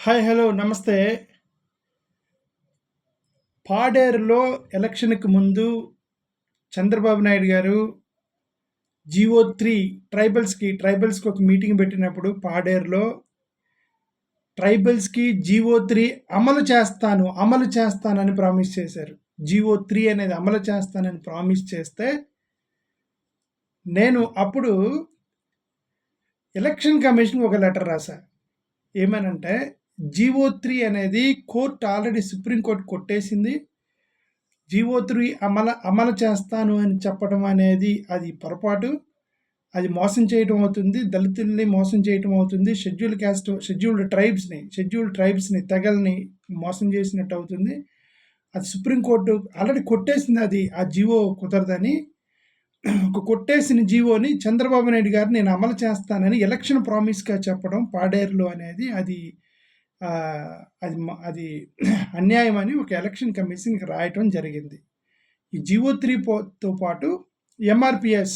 Hi hello నమస్తే. పాడేరులో ఎలక్షన్‌కి ముందు చంద్రబాబు నాయుడు గారు జీవో 3 ట్రైబల్స్‌కి ఒక మీటింగ్ పెట్టినప్పుడు పాడేరులో ట్రైబల్స్‌కి జీవో 3 అమలు చేస్తానని ప్రామిస్ చేశారు. జీవో 3 అనేది అమలు చేస్తానని ప్రామిస్ చేస్తే నేను అప్పుడు ఎలక్షన్ కమిషన్‌కి ఒక లెటర్ రాసా. ఏమనంటే జీవో 3 అనేది ఆల్రెడీ సుప్రీం కోర్ట్ కొట్టేసింది. జీవో 3 అమలు చేస్తాను అని చెప్పడం అనేది అది పొరపాటు. అది మోసం చేయటం అవుతుంది. దళితుల్ని మోసం చేయటం అవుతుంది. షెడ్యూల్డ్ ట్రైబ్స్‌ని తెగల్ని మోసం చేసినట్టు అవుతుంది. అది సుప్రీం కోర్టు ఆల్రెడీ కొట్టేసింది అది. ఆ జీవో కుదరదని. ఒక కొట్టేసిన జీవోని చంద్రబాబు నాయుడు గారు నేను అమలు చేస్తానని ఎలక్షన్ ప్రామిస్‌గా చెప్పడం పాడేరులో అనేది అది అది అన్యాయం అని ఒక ఎలక్షన్ కమిషన్‌కి రాయటం జరిగింది. ఈ జీవో 3తో పాటు ఎంఆర్‌పీఎస్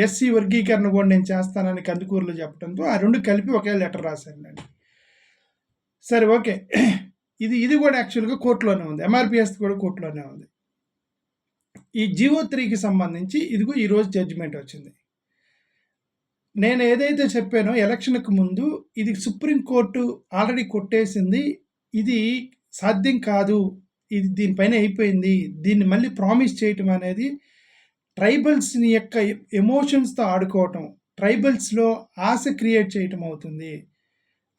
ఎస్సీ వర్గీకరణ కూడా నేను చేస్తానని కందుకూరులో చెప్పడంతో ఆ 2 కలిపి ఒకే లెటర్ రాశాను నేను. సరే ఓకే. ఇది కూడా యాక్చువల్‌గా కోర్టులోనే ఉంది. ఎంఆర్‌పీఎస్ కూడా కోర్టులోనే ఉంది. ఈ జీవో 3కి సంబంధించి ఇదిగో ఈరోజు జడ్జిమెంట్ వచ్చింది. నేను ఏదైతే చెప్పానో ఎలక్షన్‌కి ముందు ఇది సుప్రీంకోర్టు ఆల్రెడీ కొట్టేసింది. ఇది సాధ్యం కాదు. ఇది దీనిపైన అయిపోయింది. దీన్ని మళ్ళీ ప్రామిస్ చేయటం అనేది ట్రైబల్స్‌ని యొక్క ఎమోషన్స్‌తో ఆడుకోవటం, ట్రైబల్స్‌లో ఆశ క్రియేట్ చేయటం అవుతుంది.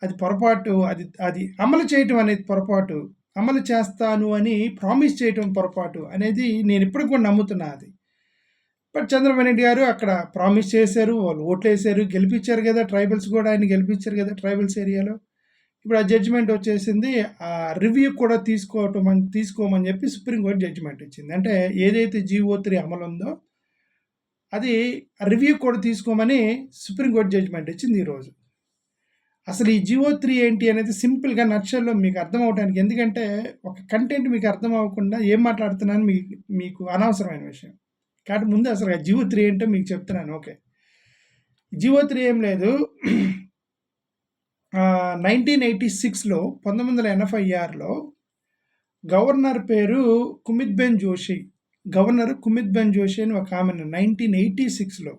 అది పొరపాటు. అది అమలు చేయటం అనేది పొరపాటు. అమలు చేస్తాను అని ప్రామిస్ చేయటం పొరపాటు అనేది నేను ఇప్పటికి కూడా నమ్ముతున్నా అది. బట్ చంద్రబాబు నాయుడు గారు అక్కడ ప్రామిస్ చేశారు. వాళ్ళు ఓట్లేసారు. గెలిపించారు కదా! ట్రైబల్స్ కూడా ఆయన గెలిపించారు కదా! ట్రైబల్స్ ఏరియాలో. ఇప్పుడు ఆ జడ్జిమెంట్ వచ్చేసింది. ఆ రివ్యూ కూడా తీసుకోమని చెప్పి సుప్రీంకోర్టు జడ్జిమెంట్ ఇచ్చింది. అంటే ఏదైతే జీవో 3 అమలు ఉందో అది రివ్యూ కూడా తీసుకోమని సుప్రీంకోర్టు జడ్జిమెంట్ ఇచ్చింది ఈరోజు. అసలు ఈ జీవో 3 ఏంటి అనేది సింపుల్‌గా నట్‌షెల్‌లో మీకు అర్థం అవ్వటానికి, ఎందుకంటే ఒక కంటెంట్ మీకు అర్థం అవ్వకుండా ఏం మాట్లాడుతున్నాను మీకు అనవసరమైన విషయం. కాబట్టి ముందు అసలు జీవో 3 ఏంటో మీకు చెప్తున్నాను. ఓకే. జీవో 3 ఏం లేదు. 1986లో 1986లో గవర్నర్ పేరు కుమిత్బెన్ జోషి. కుమిత్బెన్ జోషి అని ఒక ఆమె 1986లో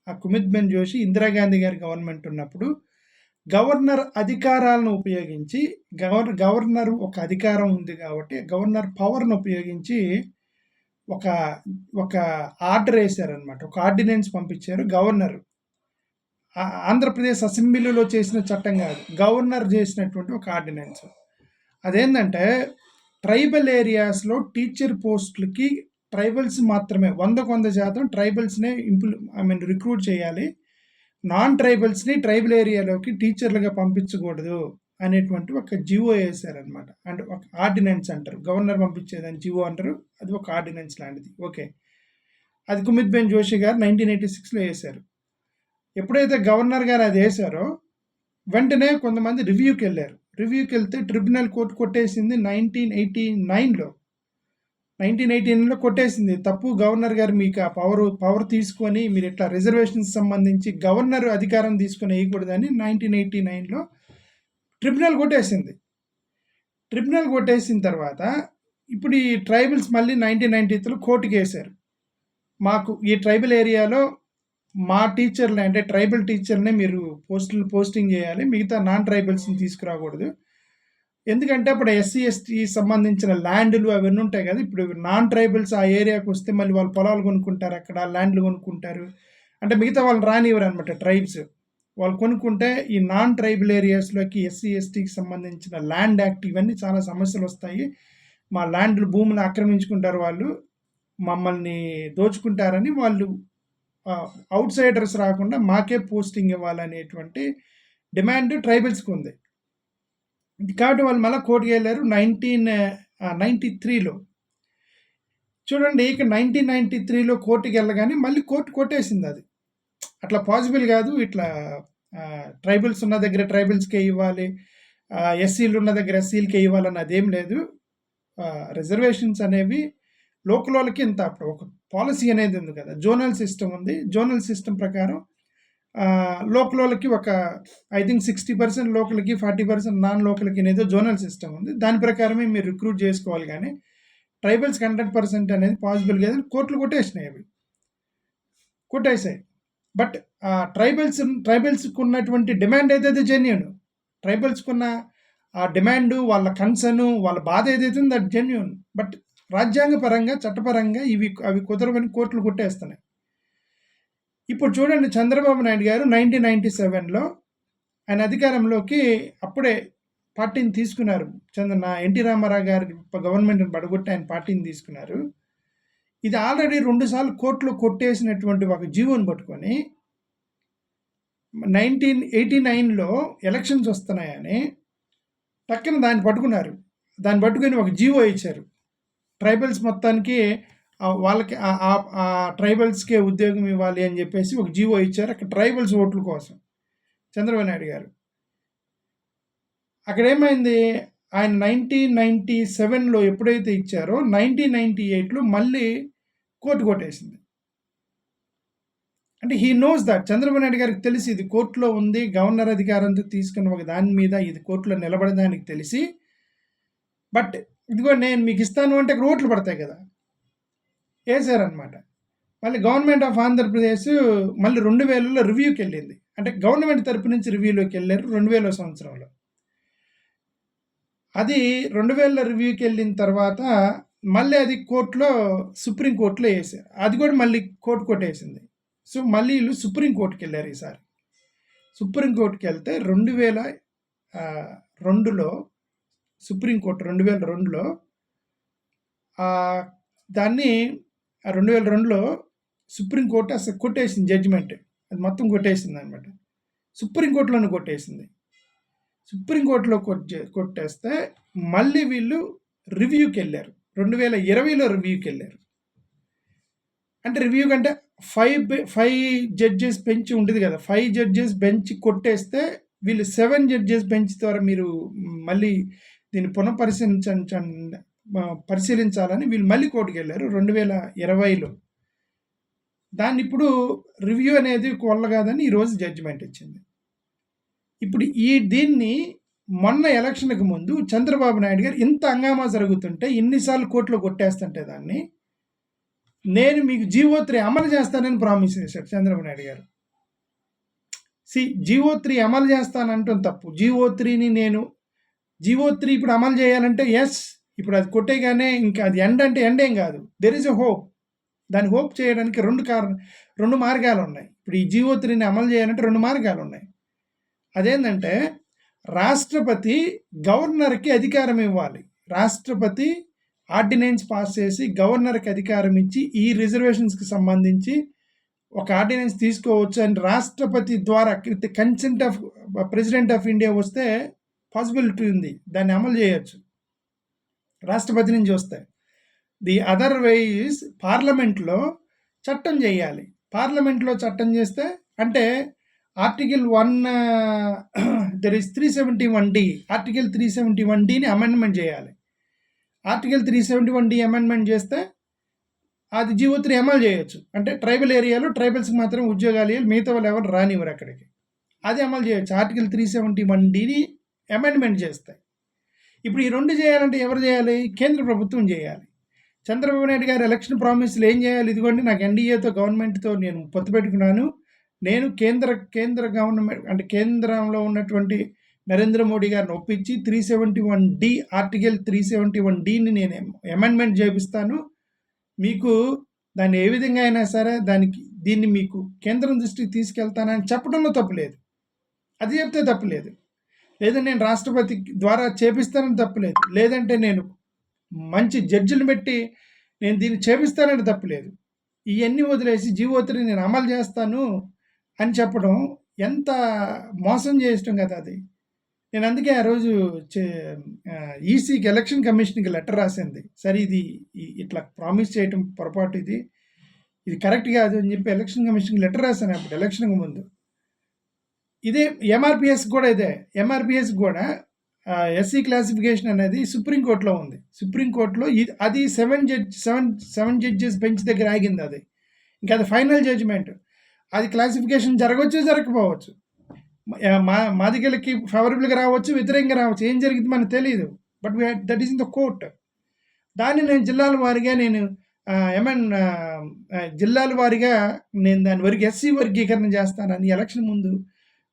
ఆ కుమిత్బెన్ జోషి ఇందిరాగాంధీ గారి గవర్నమెంట్ ఉన్నప్పుడు గవర్నర్ అధికారాలను ఉపయోగించి గవర్నర్ ఒక అధికారం ఉంది కాబట్టి గవర్నర్ పవర్ను ఉపయోగించి ఒక ఆర్డర్ వేశారనమాట. ఒక ఆర్డినెన్స్ పంపించారు గవర్నర్. ఆంధ్రప్రదేశ్ అసెంబ్లీలో చేసిన చట్టం కాదు, గవర్నర్ చేసినటువంటి ఒక ఆర్డినెన్స్. అదేంటంటే ట్రైబల్ ఏరియాస్లో టీచర్ పోస్టులకి ట్రైబల్స్ మాత్రమే 100% ట్రైబల్స్నే రిక్రూట్ చేయాలి. నాన్ ట్రైబల్స్ని ట్రైబల్ ఏరియాలోకి టీచర్లుగా పంపించకూడదు అనేటువంటి ఒక జీవో వేశారనమాట. అంటే ఒక ఆర్డినెన్స్ అంటారు. గవర్నర్ పంపించేదాన్ని జీవో అంటారు. అది ఒక ఆర్డినెన్స్ లాంటిది. ఓకే. అది కుమిత్బెన్ జోషి గారు 1986లో వేశారు. ఎప్పుడైతే గవర్నర్ గారు అది వేశారో వెంటనే కొంతమంది రివ్యూకి వెళ్ళారు. రివ్యూకి వెళ్తే ట్రిబ్యునల్ కోర్టు కొట్టేసింది 1989లో కొట్టేసింది. తప్పు, గవర్నర్ గారు మీకు ఆ పవర్ తీసుకొని మీరు ఇట్లా రిజర్వేషన్స్ సంబంధించి గవర్నర్ అధికారం తీసుకొని వేయకూడదని 1989లో ట్రిబ్యునల్ కొట్టేసింది. ట్రిబ్యునల్ కొట్టేసిన తర్వాత ఇప్పుడు ఈ ట్రైబల్స్ మళ్ళీ 1993లో కోర్టుకి వేశారు. మాకు ఈ ట్రైబల్ ఏరియాలో మా టీచర్లు అంటే ట్రైబల్ టీచర్నే మీరు పోస్టింగ్ చేయాలి, మిగతా నాన్ ట్రైబల్స్ని తీసుకురాకూడదు. ఎందుకంటే అప్పుడు ఎస్సీ ఎస్టీ సంబంధించిన ల్యాండ్లు అవన్నీ ఉంటాయి కదా. ఇప్పుడు నాన్ ట్రైబల్స్ ఆ ఏరియాకి వస్తే మళ్ళీ వాళ్ళు పొలాలు కొనుక్కుంటారు, అక్కడ ల్యాండ్లు కొనుక్కుంటారు. అంటే మిగతా వాళ్ళు రానివ్వరు అనమాట. ట్రైబ్స్ వాళ్ళు కొనుక్కుంటే ఈ నాన్ ట్రైబల్ ఏరియాస్లోకి ఎస్సీ ఎస్టీకి సంబంధించిన ల్యాండ్ యాక్ట్ ఇవన్నీ చాలా సమస్యలు వస్తాయి. మా భూములు ఆక్రమించుకుంటారు, వాళ్ళు మమ్మల్ని దోచుకుంటారని వాళ్ళు అవుట్ సైడర్స్ రాకుండా మాకే పోస్టింగ్ ఇవ్వాలనేటువంటి డిమాండ్ ట్రైబల్స్కి ఉంది. కాబట్టి వాళ్ళు మళ్ళీ కోర్టుకి వెళ్ళారు 1993లో. చూడండి, ఇక 1993లో కోర్టుకి వెళ్ళగానే మళ్ళీ కోర్టు కొట్టేసింది. అది అట్లా పాసిబుల్ కాదు. ఇట్లా ట్రైబల్స్ ఉన్న దగ్గర ట్రైబల్స్కే ఇవ్వాలి, ఎస్సీలు ఉన్న దగ్గర ఎస్సీలకే ఇవ్వాలని అదేం లేదు. రిజర్వేషన్స్ అనేవి లోకల్ వాళ్ళకి ఇంత అప్పుడు ఒక పాలసీ అనేది ఉంది కదా. జోనల్ సిస్టమ్ ఉంది. జోనల్ సిస్టమ్ ప్రకారం లోకలోళ్ళకి ఒక ఐ థింక్ 60% లోకల్కి 40% నాన్ లోకల్కి ఏదో జోనల్ సిస్టమ్ ఉంది. దాని ప్రకారమే మీరు రిక్రూట్ చేసుకోవాలి. కానీ ట్రైబల్స్కి 100% అనేది పాసిబుల్ కాదని కోర్టులు కొట్టేసినాయి. అవి కొట్టేసాయి. బట్ ట్రైబల్స్కి ఉన్నటువంటి డిమాండ్ ఏదైతే జెన్యూన్, ట్రైబల్స్కి ఉన్న ఆ డిమాండ్, వాళ్ళ కన్సర్న్, వాళ్ళ బాధ ఏదైతే ఉందో దట్ జెన్యూన్. బట్ రాజ్యాంగపరంగా, చట్టపరంగా అవి కుదరవని కోర్టులు కొట్టేస్తున్నాయి. ఇప్పుడు చూడండి, చంద్రబాబు నాయుడు గారు 1997లో ఆయన అధికారంలోకి అప్పుడే పార్టీని తీసుకున్నారు. ఎన్టీ రామారావు గారి గవర్నమెంట్ని పడగొట్టి ఆయన పార్టీని తీసుకున్నారు. ఇది ఆల్రెడీ 2 సార్లు కోర్టులో కొట్టేసినటువంటి ఒక జీవోని పట్టుకొని 1989లో ఎలక్షన్స్ వస్తున్నాయని పక్కన దాన్ని పట్టుకున్నారు. దాన్ని పట్టుకొని ఒక జీవో ఇచ్చారు. ట్రైబల్స్ మొత్తానికి వాళ్ళకి ఆ ట్రైబల్స్కే ఉద్యోగం ఇవ్వాలి అని చెప్పేసి ఒక జీవో ఇచ్చారు. అక్కడ ట్రైబల్స్ ఓట్ల కోసం చంద్రబాబు నాయుడు గారు. అక్కడ ఏమైంది, ఆయన 1997లో ఎప్పుడైతే ఇచ్చారో 1998లో మళ్ళీ కోర్టు కొట్టేసింది. అంటే he knows that, Chandrababu Naidu గారికి తెలిసి ఇది కోర్టులో ఉంది, గవర్నర్ అధికారంతో తీసుకున్న ఒక దాని మీద ఇది కోర్టులో నిలబడడానికి తెలిసి, బట్ ఇదిగో నేను మీకు ఇస్తాను అంటే అక్కడ ఓట్లు పడతాయి కదా, వేసారనమాట. మళ్ళీ గవర్నమెంట్ ఆఫ్ ఆంధ్రప్రదేశ్ మళ్ళీ 2000లో రివ్యూకి వెళ్ళింది. అంటే గవర్నమెంట్ తరపు నుంచి రివ్యూలోకి వెళ్ళారు 2000 సంవత్సరంలో. అది 2000లో రివ్యూకి వెళ్ళిన తర్వాత మళ్ళీ అది కోర్టులో, సుప్రీంకోర్టులో వేసారు. అది కూడా మళ్ళీ కోర్టు కొట్టేసింది. సో మళ్ళీ వీళ్ళు సుప్రీంకోర్టుకి వెళ్ళారు. ఈసారి సుప్రీంకోర్టుకి వెళ్తే 2002లో సుప్రీంకోర్టు 2002లో దాన్ని 2002లో సుప్రీంకోర్టు అసలు కొట్టేసింది జడ్జిమెంట్. అది మొత్తం కొట్టేసింది అనమాట. సుప్రీంకోర్టులోనే కొట్టేసింది. సుప్రీంకోర్టులో కొట్టేస్తే మళ్ళీ వీళ్ళు రివ్యూకి వెళ్ళారు. 2020లో రివ్యూకి వెళ్ళారు. అంటే రివ్యూ కంటే 5 జడ్జెస్ బెంచ్ ఉంటుంది కదా, 5 జడ్జెస్ బెంచ్ కొట్టేస్తే వీళ్ళు 7 జడ్జెస్ బెంచ్ ద్వారా మీరు మళ్ళీ దీన్ని పరిశీలించాలని వీళ్ళు మళ్ళీ కోర్టుకు వెళ్ళారు 2020లో. దాన్ని ఇప్పుడు రివ్యూ అనేది కొల్ల కాదని ఈరోజు జడ్జిమెంట్ ఇచ్చింది. ఇప్పుడు దీన్ని మొన్న ఎలక్షన్కి ముందు చంద్రబాబు నాయుడు గారు ఇంత హంగామా జరుగుతుంటే, ఇన్నిసార్లు కోర్టులో కొట్టేస్తుంటే దాన్ని నేను మీకు GO3 అమలు చేస్తానని ప్రామిస్ చేశాడు చంద్రబాబు నాయుడు గారు. GO3 అమలు చేస్తానంటుంది తప్పు. GO3 ఇప్పుడు అమలు చేయాలంటే ఎస్, ఇప్పుడు అది కొట్టేగానే ఇంకా అది ఎండ్ అంటే ఎండ్ ఏం కాదు. There is a hope. దాన్ని హోప్ చేయడానికి 2 మార్గాలు ఉన్నాయి. ఇప్పుడు ఈ GO3ని అమలు చేయాలంటే 2 మార్గాలు ఉన్నాయి. అదేంటంటే రాష్ట్రపతి గవర్నర్కి అధికారం ఇవ్వాలి. రాష్ట్రపతి ఆర్డినెన్స్ పాస్ చేసి గవర్నర్కి అధికారం ఇచ్చి ఈ రిజర్వేషన్స్కి సంబంధించి ఒక ఆర్డినెన్స్ తీసుకోవచ్చు అని రాష్ట్రపతి ద్వారా consent of president of India వస్తే పాసిబిలిటీ ఉంది, దాన్ని అమలు చేయొచ్చు రాష్ట్రపతి నుంచి వస్తే. ది అదర్ వే ఈజ్ పార్లమెంట్లో చట్టం చేయాలి. పార్లమెంట్లో చట్టం చేస్తే అంటే article 1 there is 371D, article 371Dని అమెండ్మెంట్ చేయాలి. ఆర్టికల్ 371D అమెండ్మెంట్ చేస్తే అది GO3 అమలు చేయొచ్చు. అంటే ట్రైబల్ ఏరియాలో ట్రైబల్స్కి మాత్రం ఉద్యోగాలు ఇవ్వాలి, మిగతా వాళ్ళు ఎవరు రానివ్వరు అక్కడికి. అది అమలు చేయొచ్చు. ఆర్టికల్ 371Dని అమెండ్మెంట్ చేస్తాయి. ఇప్పుడు ఈ 2 చేయాలంటే ఎవరు చేయాలి? కేంద్ర ప్రభుత్వం చేయాలి. చంద్రబాబు నాయుడు గారు ఎలక్షన్ ప్రామిస్లు ఏం చేయాలి? ఇదిగోండి, నాకు ఎన్డీఏతో గవర్నమెంట్తో నేను పొత్తు పెట్టుకున్నాను, నేను కేంద్ర గవర్నమెంట్ అంటే కేంద్రంలో ఉన్నటువంటి నరేంద్ర మోడీ గారిని ఒప్పించి 371D ఆర్టికల్ 371Dని నేను అమెండ్మెంట్ చేపిస్తాను, మీకు దాన్ని ఏ విధంగా అయినా సరే దీన్ని మీకు కేంద్రం దృష్టికి తీసుకెళ్తానని చెప్పడంలో తప్పులేదు. అది చెప్తే తప్పులేదు. లేదంటే నేను రాష్ట్రపతి ద్వారా చేపిస్తానని తప్పులేదు. లేదంటే నేను మంచి జడ్జిని పెట్టి నేను దీన్ని చేపిస్తానని తప్పులేదు. ఇవన్నీ వదిలేసి GO3 నేను అమలు చేస్తాను అని చెప్పడం ఎంత మోసం చేయటం కదా అది. నేను అందుకే ఆ రోజు ఈసీకి, ఎలక్షన్ కమిషన్కి లెటర్ రాసింది. సరే, ఇది ఇట్లా ప్రామిస్ చేయటం పొరపాటు, ఇది కరెక్ట్ కాదు అని చెప్పి ఎలక్షన్ కమిషన్కి లెటర్ రాశాను అప్పుడు ఎలక్షన్కి ముందు. ఇదే ఎంఆర్పిఎస్ కూడా ఎంఆర్పిఎస్ కూడా ఎస్సీ క్లాసిఫికేషన్ అనేది సుప్రీంకోర్టులో ఉంది. సుప్రీంకోర్టులో అది 7 జడ్జెస్ బెంచ్ దగ్గర ఆగింది. అది ఇంకా అది ఫైనల్ జడ్జిమెంట్. అది క్లాసిఫికేషన్ జరగవచ్చు, జరగకపోవచ్చు. మాదిగలకి ఫేవరబుల్గా రావచ్చు, వ్యతిరేకంగా రావచ్చు. ఏం జరిగింది మనకు తెలియదు. But that is in the court. దాన్ని నేను జిల్లాల వారీగా నేను జిల్లాల వారీగా నేను దాని వరకు ఎస్సీ వర్గీకరణ చేస్తానని ఎలక్షన్ ముందు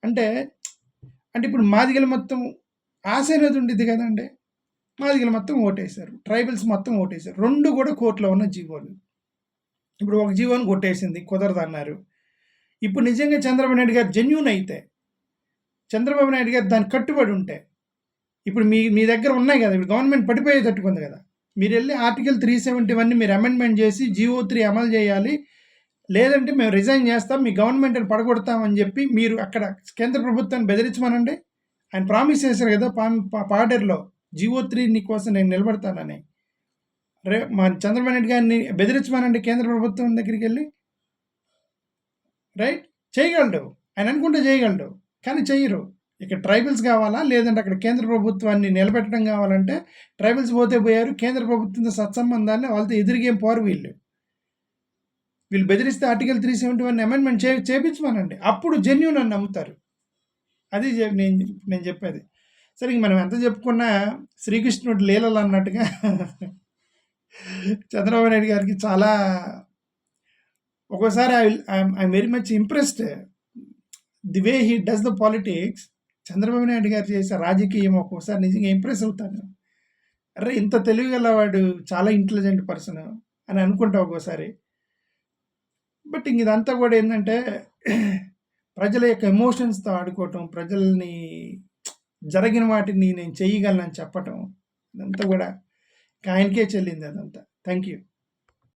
అంటే ఇప్పుడు మాదిగలు మొత్తం ఆశ అనేది ఉండేది కదండి. మాదిగలు మొత్తం ఓటేశారు, ట్రైబల్స్ మొత్తం ఓటేశారు. 2 కూడా కోర్టులో ఉన్న జీవోలు. ఇప్పుడు ఒక జీవోని కొట్టేసింది, కుదరదు అన్నారు. ఇప్పుడు నిజంగా చంద్రబాబు నాయుడు గారు జెన్యూన్ అయితే, చంద్రబాబు నాయుడు గారు దానికి కట్టుబడి ఉంటే, ఇప్పుడు మీ దగ్గర ఉన్నాయి కదా, ఇప్పుడు గవర్నమెంట్ పడిపోయేటట్టుకుంది కదా, మీరు వెళ్ళి ఆర్టికల్ 371 మీరు అమెండ్మెంట్ చేసి GO3 అమలు చేయాలి, లేదంటే మేము రిజైన్ చేస్తాం, మీ గవర్నమెంట్ని పడగొడతామని చెప్పి మీరు అక్కడ కేంద్ర ప్రభుత్వాన్ని బెదిరించమనండి. ఆయన ప్రామిస్ చేశారు కదా పాడేరులో, GO3 కోసం నేను నిలబడతానని. మా చంద్రబాబు నాయుడు గారిని బెదిరించమనండి కేంద్ర ప్రభుత్వం దగ్గరికి వెళ్ళి. రైట్, చేయగలడు, ఆయన అనుకుంటే చేయగలడు, కానీ చెయ్యరు. ఇక్కడ ట్రైబల్స్ కావాలా, లేదంటే అక్కడ కేంద్ర ప్రభుత్వాన్ని నిలబెట్టడం కావాలంటే ట్రైబల్స్ పోతే పోయారు, కేంద్ర ప్రభుత్వంతో సత్సంబంధాన్ని వాళ్ళతో ఎదురుగేం పోరు. వీళ్ళు బెదిరిస్తే ఆర్టికల్ 371 అమెండ్మెంట్ చేపించమనండి, అప్పుడు జెన్యూన్ అని నమ్ముతారు. అది నేను చెప్పేది. సరే, ఇంక మనం ఎంత చెప్పుకున్నా శ్రీకృష్ణుడు లీలలు అన్నట్టుగా చంద్రబాబు నాయుడు గారికి చాలా ఒక్కోసారి I'm very much impressed the way he does the politics. Chandrababu Naidu గారు చేసే రాజకీయం ఒక్కోసారి నిజంగా ఇంప్రెస్ అవుతాను. అరే, ఇంత తెలివిగలవాడు, చాలా ఇంటెలిజెంట్ పర్సన్ అని అనుకుంటా ఒక్కోసారి. బట్ ఇంక ఇదంతా కూడా ఏంటంటే ప్రజల యొక్క ఎమోషన్స్తో ఆడుకోవటం, ప్రజల్ని జరిగిన వాటిని నేను చేయగలనని చెప్పటం, అదంతా కూడా ఆయనకే చెల్లింది అదంతా. Thank you.